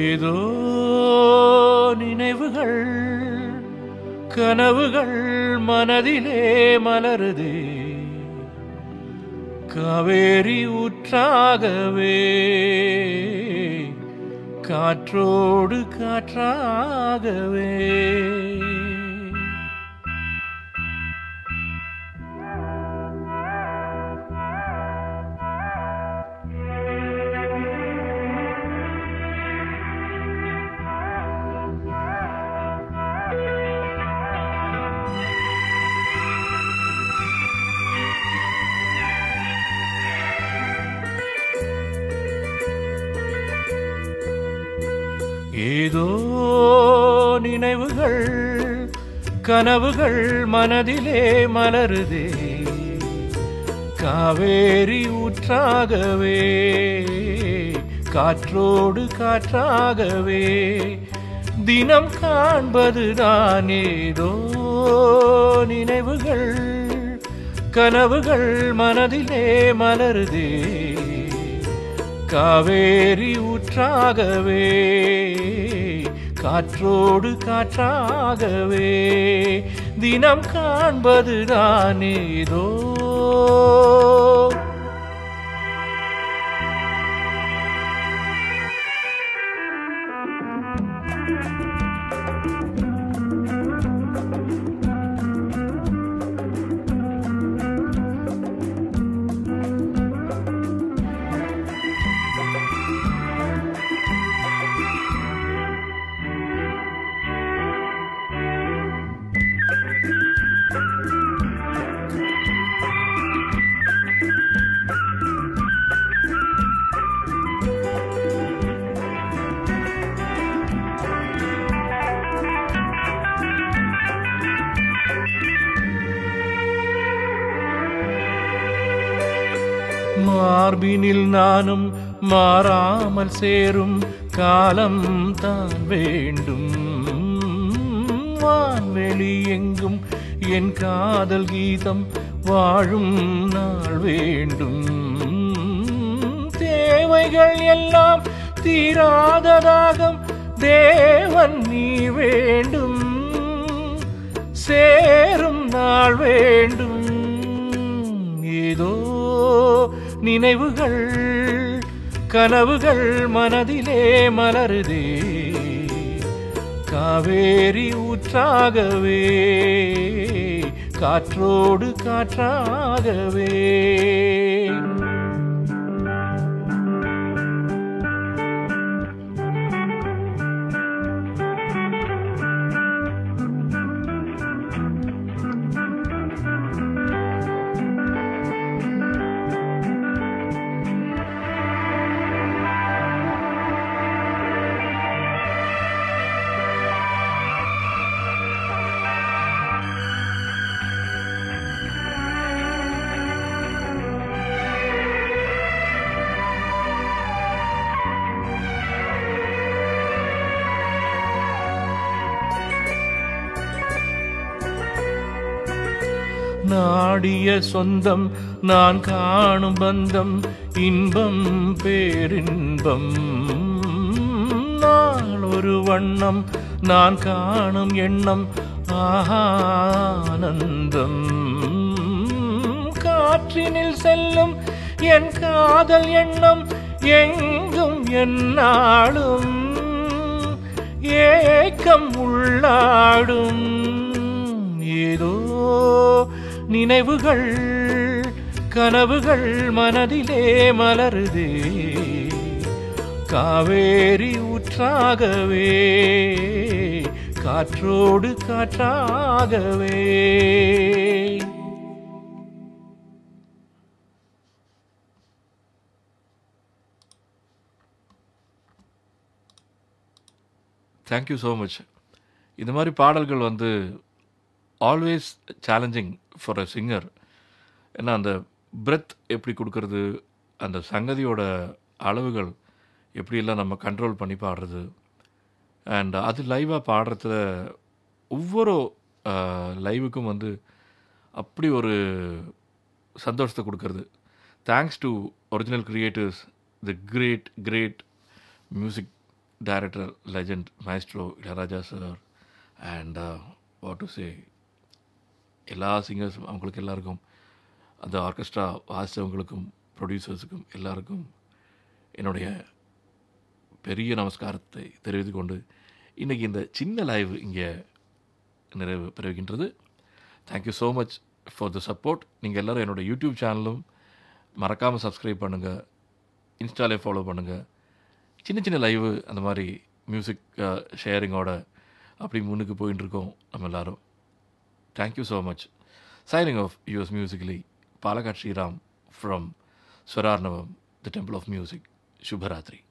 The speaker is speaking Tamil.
ஏதோ நினைவுகள் கனவுகள் மனதிலே மலருதே காவேரி ஊற்றாகவே காற்றோடு காற்றாகவே ஏதோ நினைவுகள் கனவுகள் மனதிலே மலருதே காவேரி ஊற்றாகவே காற்றோடு காற்றாகவே தினம் காண்பதுதான் ஏதோ நினைவுகள் கனவுகள் மனதிலே மலருதே காவேரி ஊற்றாகவே காற்றோடு காற்றாகவே தினம் காண்பதுதான் ஏதோ மார்பினில் நானும் மாறாமல் சேரும் காலம் தான் வேண்டும் வான்வெளி எங்கும் என் காதல் கீதம் வாழும் நாள் வேண்டும் தேவைகள் எல்லாம் தீராததாகம் தேவன் நீ வேண்டும் சேரும் நாள் வேண்டும் ஏதோ நினைவுகள் கனவுகள் மனதிலே மலருதே காவேரி ஊற்றாகவே காற்றோடு காற்றாகவே நாடிய சொந்தம் நான் காணும் பந்தம் இன்பம் பேரின்பம் நாள் ஒரு வண்ணம் நான் காணும் எண்ணம் ஆனந்தம் காற்று காற்றினில் செல்லும் என் காதல் எண்ணம் எங்கும் என்னாலும் ஏக்கம் உள்ளாடும். ஏதோ நினைவுகள் கனவுகள் மனதிலே மலருதே, காவேரி ஊற்றாகவே காற்றோடு காற்றாகவே. Thank you so much. இந்த மாதிரி பாடல்கள் வந்து always challenging for a singer. ஏன்னா அந்த பிரெத் எப்படி கொடுக்கறது, அந்த சங்கதியோட அளவுகள் எப்படியெல்லாம் நம்ம கண்ட்ரோல் பண்ணி பாடுறது, அண்ட் அது லைவாக பாடுறதுல ஒவ்வொரு லைவுக்கும் வந்து அப்படி ஒரு சந்தோஷத்தை கொடுக்கறது. Thanks to original creators, the great music director legend maestro Ilaiyaraaja sir, and what to say எல்லா சிங்கர்ஸ், அவங்களுக்கு எல்லாருக்கும், அந்த ஆர்கெஸ்ட்ரா வாசித்தவங்களுக்கும் ப்ரொடியூசர்ஸுக்கும் எல்லாருக்கும் என்னுடைய பெரிய நமஸ்காரத்தை தெரிவித்து கொண்டு இன்றைக்கி இந்த சின்ன லைவ் இங்கே நிறைவு பெறுகின்றது. Thank you so much for the support. நீங்கள் எல்லோரும் என்னோடய யூடியூப் சேனலும் மறக்காமல் சப்ஸ்கிரைப் பண்ணுங்கள், இன்ஸ்டாலே ஃபாலோ பண்ணுங்கள். சின்ன லைவு அந்த மாதிரி மியூசிக் ஷேரிங்கோட அப்படி முன்னுக்கு போயின்னு இருக்கோம் நம்ம எல்லோரும். Thank you so much. Signing off, yours musically, Palakkad Sriram from Swararnavam, the Temple of Music. Shubharatri.